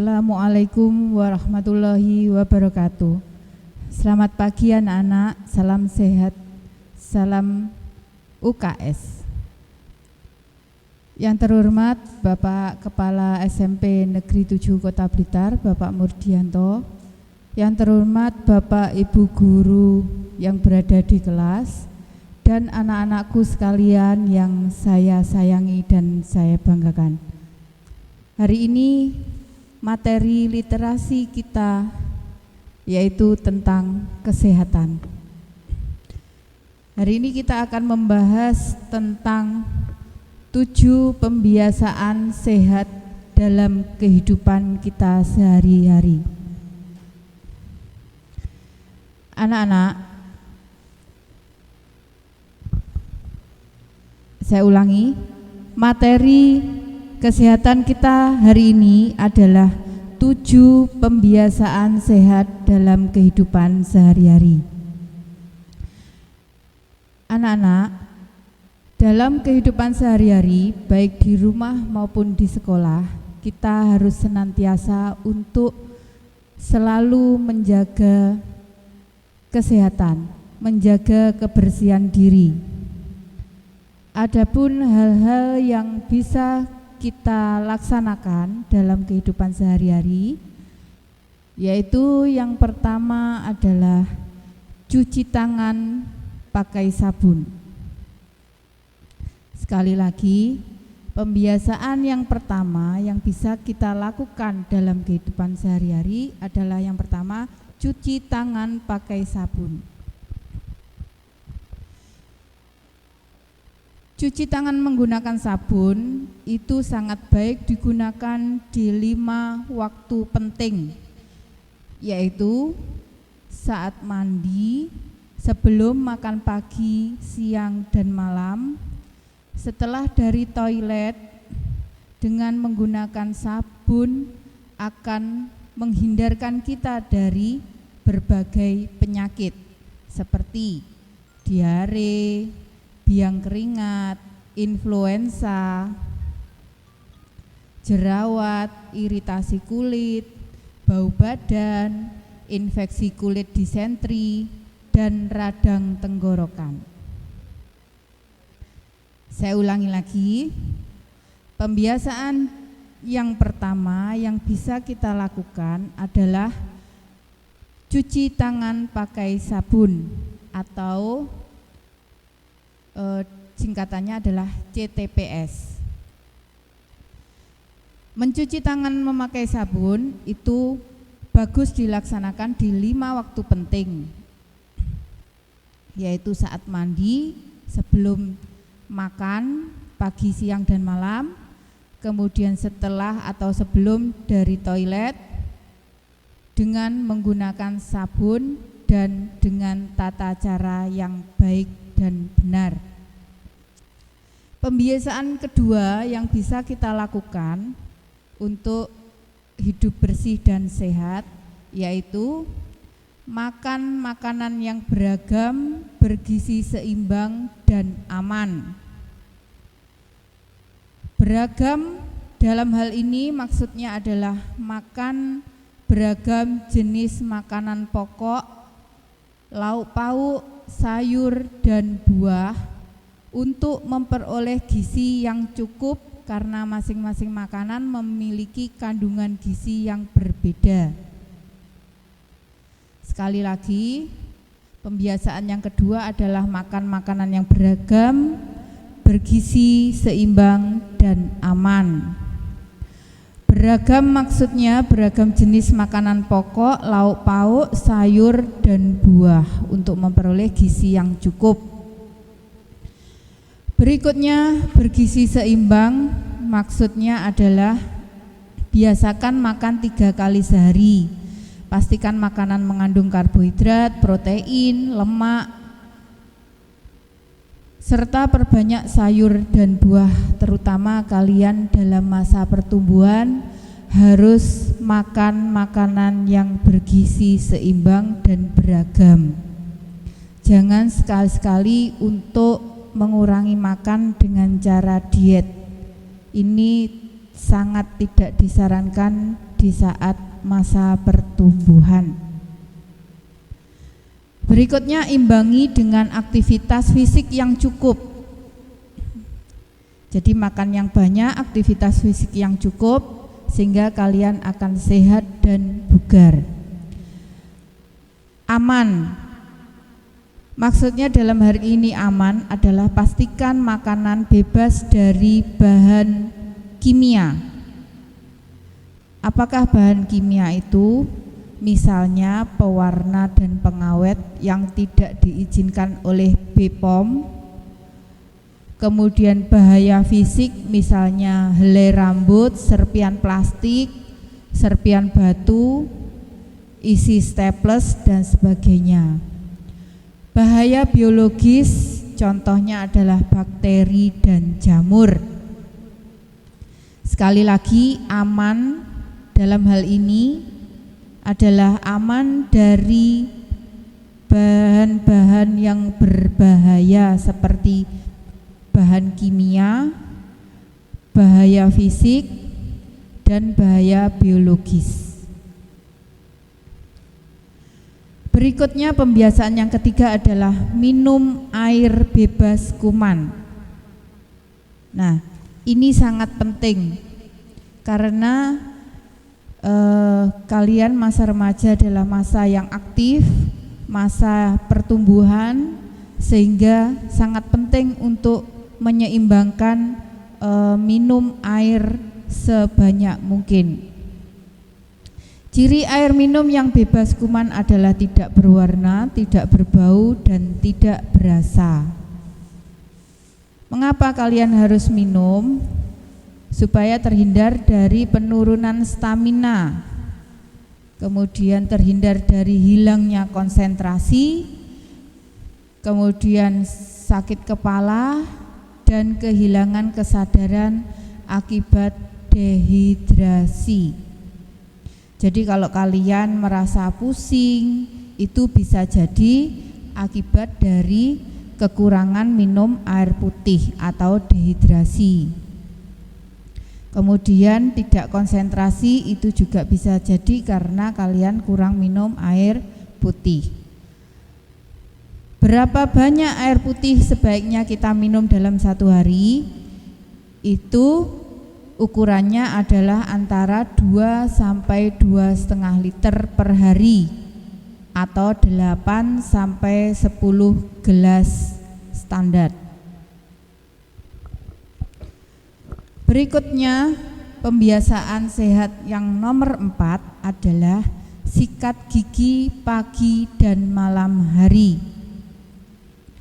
Assalamualaikum warahmatullahi wabarakatuh. Selamat pagi anak-anak, salam sehat, salam UKS. Yang terhormat Bapak Kepala SMP Negeri 7 Kota Blitar, Bapak Murdianto. Yang terhormat Bapak Ibu Guru yang berada di kelas, dan anak-anakku sekalian yang saya sayangi dan saya banggakan. Hari ini materi literasi kita yaitu tentang kesehatan. Hari ini kita akan membahas tentang 7 pembiasaan sehat dalam kehidupan kita sehari-hari. Anak-anak, saya ulangi, materi kesehatan kita hari ini adalah 7 pembiasaan sehat dalam kehidupan sehari-hari. Anak-anak, dalam kehidupan sehari-hari, baik di rumah maupun di sekolah, kita harus senantiasa untuk selalu menjaga kesehatan, menjaga kebersihan diri. Adapun hal-hal yang bisa kita laksanakan dalam kehidupan sehari-hari, yaitu yang pertama adalah cuci tangan pakai sabun. Sekali lagi, pembiasaan yang pertama yang bisa kita lakukan dalam kehidupan sehari-hari adalah yang pertama, cuci tangan pakai sabun. Cuci tangan menggunakan sabun itu sangat baik digunakan di 5 waktu penting, yaitu saat mandi, sebelum makan pagi, siang, dan malam, setelah dari toilet. Dengan menggunakan sabun akan menghindarkan kita dari berbagai penyakit seperti diare, biang keringat, influenza, jerawat, iritasi kulit, bau badan, infeksi kulit disentri, dan radang tenggorokan. Saya ulangi lagi, pembiasaan yang pertama yang bisa kita lakukan adalah cuci tangan pakai sabun atau singkatannya adalah CTPS. Mencuci tangan memakai sabun itu bagus dilaksanakan di 5 waktu penting, yaitu saat mandi, sebelum makan, pagi, siang, dan malam, kemudian setelah atau sebelum dari toilet, dengan menggunakan sabun dan dengan tata cara yang baik dan benar. Pembiasaan kedua yang bisa kita lakukan untuk hidup bersih dan sehat yaitu makan makanan yang beragam, bergizi seimbang dan aman. Beragam dalam hal ini maksudnya adalah makan beragam jenis makanan pokok, lauk pauk, sayur, dan buah untuk memperoleh gizi yang cukup karena masing-masing makanan memiliki kandungan gizi yang berbeda. Sekali lagi, pembiasaan yang kedua adalah makan makanan yang beragam, bergizi, seimbang, dan aman. Beragam maksudnya beragam jenis makanan pokok, lauk pauk, sayur, dan buah untuk memperoleh gizi yang cukup. Berikutnya bergizi seimbang maksudnya adalah biasakan makan 3 kali sehari. Pastikan makanan mengandung karbohidrat, protein, lemak, serta perbanyak sayur dan buah. Terutama kalian dalam masa pertumbuhan harus makan makanan yang bergizi seimbang dan beragam. Jangan sekali-sekali untuk mengurangi makan dengan cara diet. Ini sangat tidak disarankan di saat masa pertumbuhan. Berikutnya, imbangi dengan aktivitas fisik yang cukup. Jadi makan yang banyak, aktivitas fisik yang cukup, sehingga kalian akan sehat dan bugar. Aman. Maksudnya dalam hari ini aman adalah pastikan makanan bebas dari bahan kimia. Apakah bahan kimia itu? Misalnya pewarna dan pengawet yang tidak diizinkan oleh BPOM. Kemudian bahaya fisik, misalnya helai rambut, serpian plastik, serpian batu, isi staples dan sebagainya. Bahaya biologis, contohnya adalah bakteri dan jamur. Sekali lagi, aman dalam hal ini adalah aman dari bahan-bahan yang berbahaya seperti bahan kimia, bahaya fisik, dan bahaya biologis. Berikutnya, pembiasaan yang ketiga adalah minum air bebas kuman. Nah, ini sangat penting karena kalian masa remaja adalah masa yang aktif, masa pertumbuhan, sehingga sangat penting untuk menyeimbangkan minum air sebanyak mungkin. Ciri air minum yang bebas kuman adalah tidak berwarna, tidak berbau, dan tidak berasa. Mengapa kalian harus minum? Supaya terhindar dari penurunan stamina, kemudian terhindar dari hilangnya konsentrasi, kemudian sakit kepala, dan kehilangan kesadaran akibat dehidrasi. Jadi kalau kalian merasa pusing, itu bisa jadi akibat dari kekurangan minum air putih atau dehidrasi. Kemudian tidak konsentrasi, itu juga bisa jadi karena kalian kurang minum air putih. Berapa banyak air putih sebaiknya kita minum dalam satu hari? Itu ukurannya adalah antara 2 sampai 2,5 liter per hari atau 8 sampai 10 gelas standar. Berikutnya, pembiasaan sehat yang nomor 4 adalah sikat gigi pagi dan malam hari.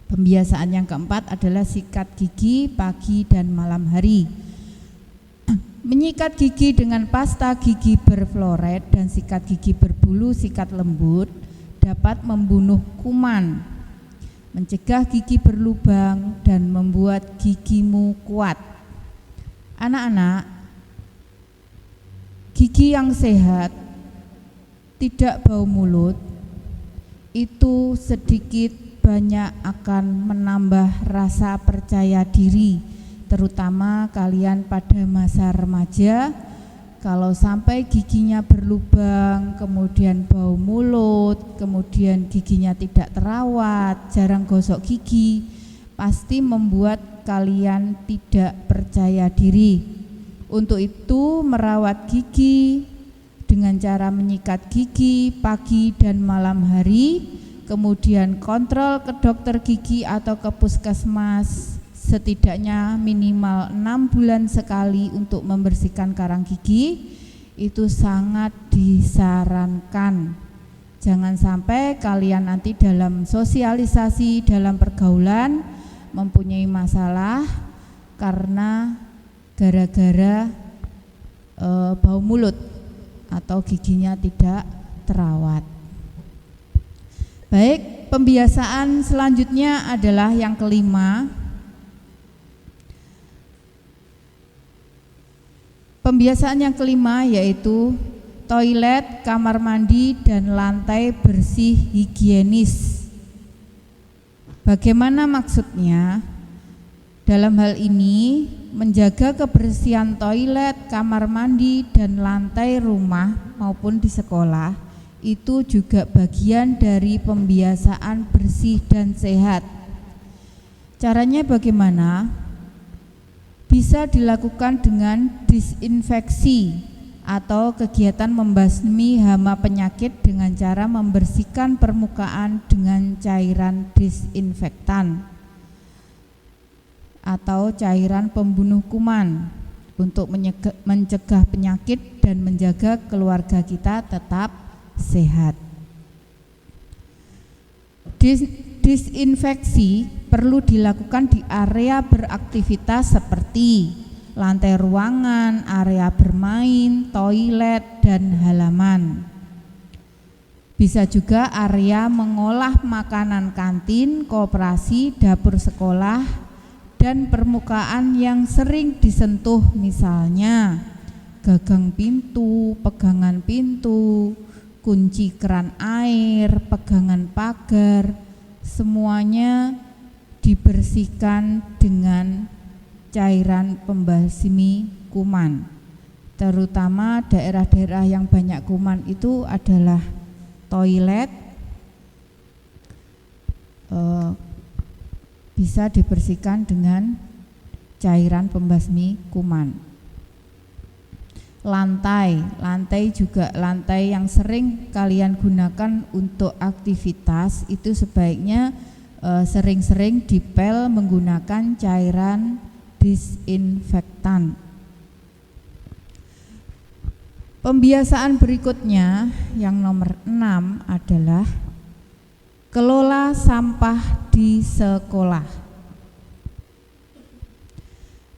Pembiasaan yang keempat adalah sikat gigi pagi dan malam hari. Menyikat gigi dengan pasta gigi berfluorid dan sikat gigi berbulu sikat lembut dapat membunuh kuman, mencegah gigi berlubang, dan membuat gigimu kuat. Anak-anak, gigi yang sehat, tidak bau mulut, itu sedikit banyak akan menambah rasa percaya diri, terutama kalian pada masa remaja. Kalau sampai giginya berlubang, kemudian bau mulut, kemudian giginya tidak terawat, jarang gosok gigi, pasti membuat kalian tidak percaya diri. Untuk itu, merawat gigi dengan cara menyikat gigi pagi dan malam hari, kemudian kontrol ke dokter gigi atau ke puskesmas setidaknya minimal 6 bulan sekali untuk membersihkan karang gigi, itu sangat disarankan. Jangan sampai kalian nanti dalam sosialisasi, dalam pergaulan mempunyai masalah karena gara-gara bau mulut atau giginya tidak terawat. Baik, pembiasaan selanjutnya adalah yang kelima. Pembiasaan yang kelima yaitu toilet, kamar mandi, dan lantai bersih higienis. Bagaimana maksudnya? Dalam hal ini menjaga kebersihan toilet, kamar mandi, dan lantai rumah maupun di sekolah itu juga bagian dari pembiasaan bersih dan sehat. Caranya bagaimana? Bisa dilakukan dengan disinfeksi atau kegiatan membasmi hama penyakit dengan cara membersihkan permukaan dengan cairan disinfektan atau cairan pembunuh kuman untuk mencegah penyakit dan menjaga keluarga kita tetap sehat. Disinfeksi perlu dilakukan di area beraktivitas seperti lantai ruangan, area bermain, toilet, dan halaman. Bisa juga area mengolah makanan kantin, koperasi, dapur sekolah, dan permukaan yang sering disentuh, misalnya gagang pintu, pegangan pintu, kunci keran air, pegangan pagar, semuanya dibersihkan dengan cairan pembasmi kuman. Terutama daerah-daerah yang banyak kuman itu adalah toilet, bisa dibersihkan dengan cairan pembasmi kuman. Lantai juga, lantai yang sering kalian gunakan untuk aktivitas itu sebaiknya sering-sering dipel menggunakan cairan disinfektan. Pembiasaan berikutnya yang nomor 6 adalah kelola sampah di sekolah.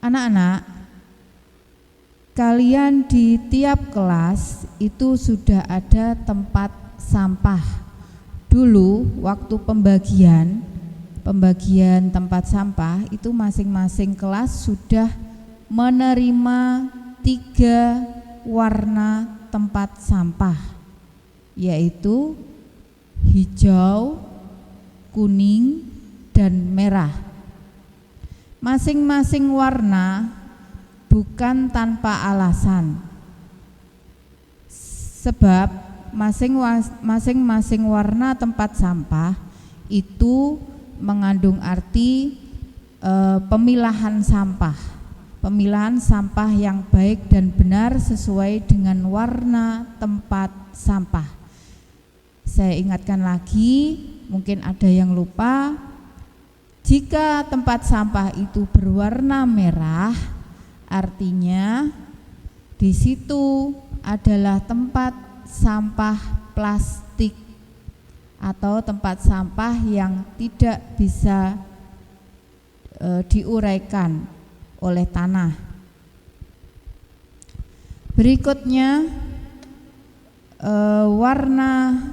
Anak-anak, kalian di tiap kelas itu sudah ada tempat sampah. Dulu waktu pembagian tempat sampah itu masing-masing kelas sudah menerima 3 warna tempat sampah, yaitu hijau, kuning, dan merah. Masing-masing warna bukan tanpa alasan, sebab masing-masing warna tempat sampah itu mengandung arti pemilahan sampah yang baik dan benar sesuai dengan warna tempat sampah. Saya ingatkan lagi, mungkin ada yang lupa, jika tempat sampah itu berwarna merah, artinya di situ adalah tempat sampah plastik atau tempat sampah yang tidak bisa diuraikan oleh tanah. Berikutnya warna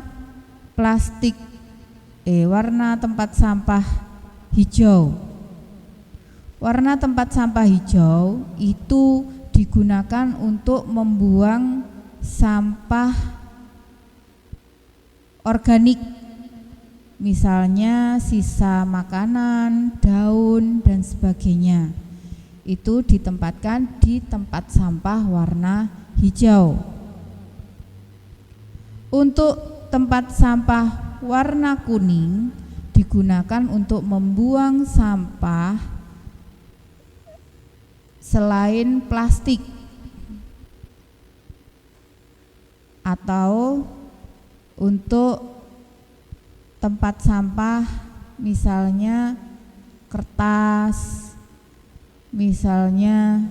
tempat sampah hijau. Warna tempat sampah hijau itu digunakan untuk membuang sampah organik, misalnya sisa makanan, daun, dan sebagainya. Itu ditempatkan di tempat sampah warna hijau. Untuk tempat sampah warna kuning digunakan untuk membuang sampah selain plastik atau untuk tempat sampah misalnya kertas, misalnya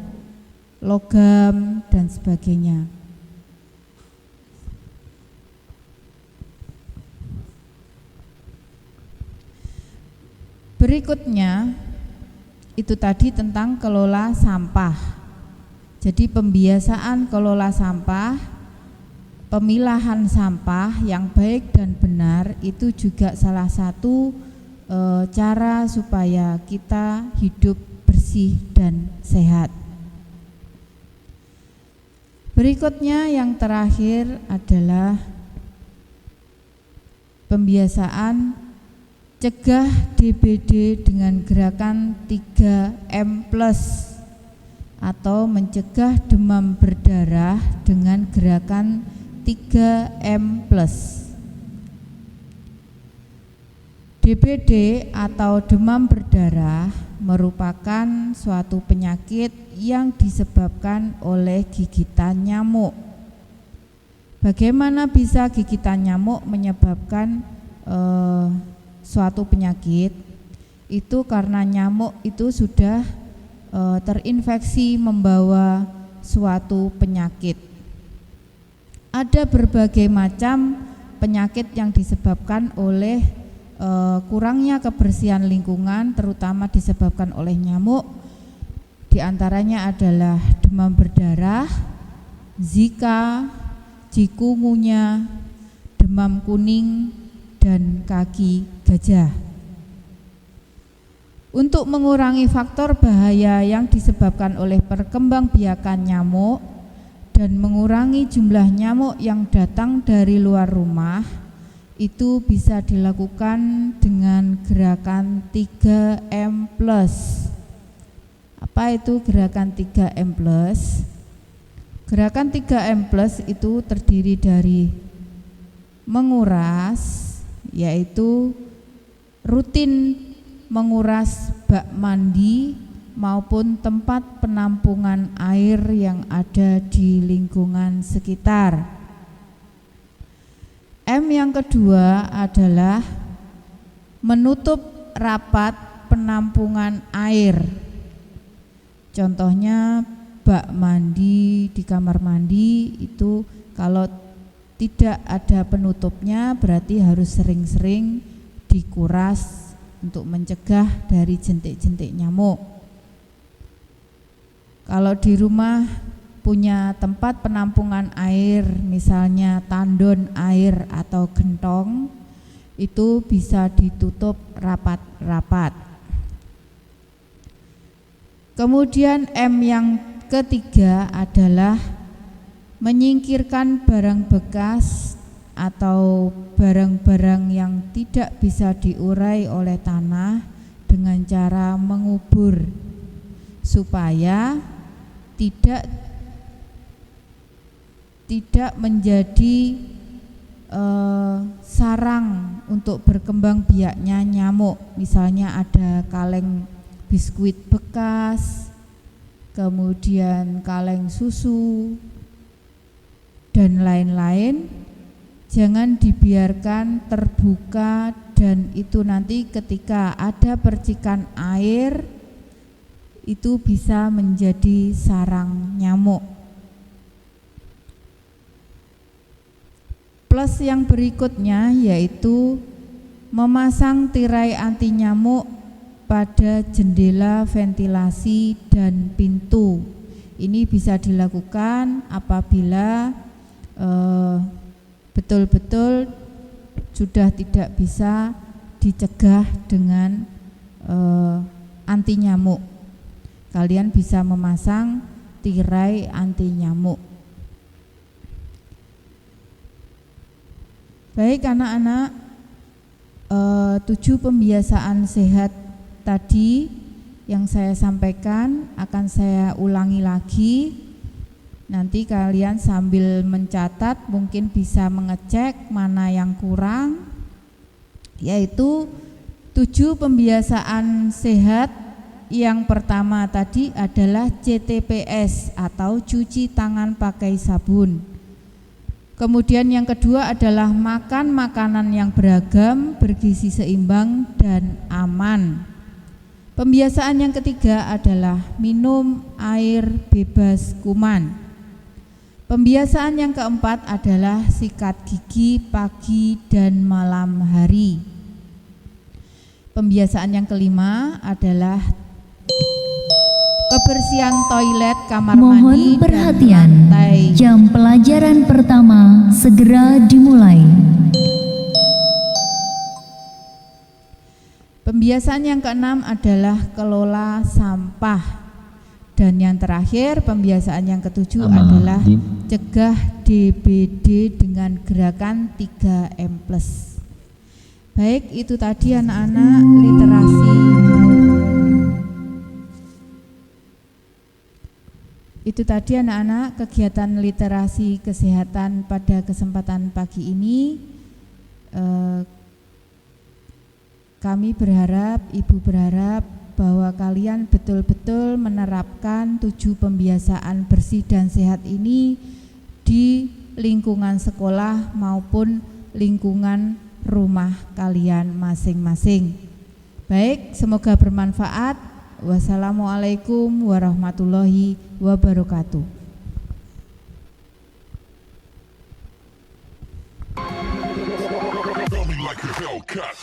logam, dan sebagainya. Berikutnya itu tadi tentang kelola sampah. Jadi pembiasaan kelola sampah, pemilahan sampah yang baik dan benar itu juga salah satu cara supaya kita hidup bersih dan sehat. Berikutnya yang terakhir adalah pembiasaan cegah DBD dengan gerakan 3M+. atau mencegah demam berdarah dengan gerakan 3M+. DBD atau demam berdarah merupakan suatu penyakit yang disebabkan oleh gigitan nyamuk. Bagaimana bisa gigitan nyamuk menyebabkan suatu penyakit? Itu karena nyamuk itu sudah terinfeksi membawa suatu penyakit. Ada berbagai macam penyakit yang disebabkan oleh kurangnya kebersihan lingkungan, terutama disebabkan oleh nyamuk. Di antaranya adalah demam berdarah, Zika, cikungunya, demam kuning, dan kaki gajah. Untuk mengurangi faktor bahaya yang disebabkan oleh perkembangbiakan nyamuk dan mengurangi jumlah nyamuk yang datang dari luar rumah, itu bisa dilakukan dengan gerakan 3M+. Apa itu gerakan 3M+? Gerakan 3M+ itu terdiri dari menguras, yaitu rutin menguras bak mandi maupun tempat penampungan air yang ada di lingkungan sekitar. M yang kedua adalah menutup rapat penampungan air. Contohnya bak mandi di kamar mandi itu kalau tidak ada penutupnya berarti harus sering-sering dikuras untuk mencegah dari jentik-jentik nyamuk. Kalau di rumah punya tempat penampungan air, misalnya tandon air atau gentong, itu bisa ditutup rapat-rapat. Kemudian M yang ketiga adalah menyingkirkan barang bekas atau barang-barang yang tidak bisa diurai oleh tanah dengan cara mengubur supaya tidak menjadi sarang untuk berkembang biaknya nyamuk. Misalnya ada kaleng biskuit bekas, kemudian kaleng susu, dan lain-lain. Jangan dibiarkan terbuka dan itu nanti ketika ada percikan air itu bisa menjadi sarang nyamuk. Plus yang berikutnya yaitu memasang tirai anti nyamuk pada jendela, ventilasi, dan pintu. Ini bisa dilakukan apabila betul-betul sudah tidak bisa dicegah dengan anti nyamuk. Kalian bisa memasang tirai anti nyamuk. Baik anak-anak, 7 pembiasaan sehat tadi yang saya sampaikan akan saya ulangi lagi. Nanti kalian sambil mencatat mungkin bisa mengecek mana yang kurang, yaitu 7 pembiasaan sehat. Yang pertama tadi adalah CTPS atau cuci tangan pakai sabun. Kemudian yang kedua adalah makan makanan yang beragam, bergizi seimbang dan aman. Pembiasaan yang ketiga adalah minum air bebas kuman. Pembiasaan yang keempat adalah sikat gigi pagi dan malam hari. Pembiasaan yang kelima adalah kebersihan toilet, kamar mandi. Mohon perhatian, jam pelajaran pertama segera dimulai. Pembiasaan yang keenam adalah kelola sampah. Dan yang terakhir, pembiasaan yang ketujuh adalah cegah DBD dengan gerakan 3M+. Baik, itu tadi anak-anak literasi. Itu tadi anak-anak kegiatan literasi kesehatan pada kesempatan pagi ini. Kami berharap, Ibu berharap bahwa kalian betul-betul menerapkan 7 pembiasaan bersih dan sehat ini di lingkungan sekolah maupun lingkungan rumah kalian masing-masing. Baik, semoga bermanfaat. Wassalamualaikum warahmatullahi wabarakatuh. Tell me like a Hellcat.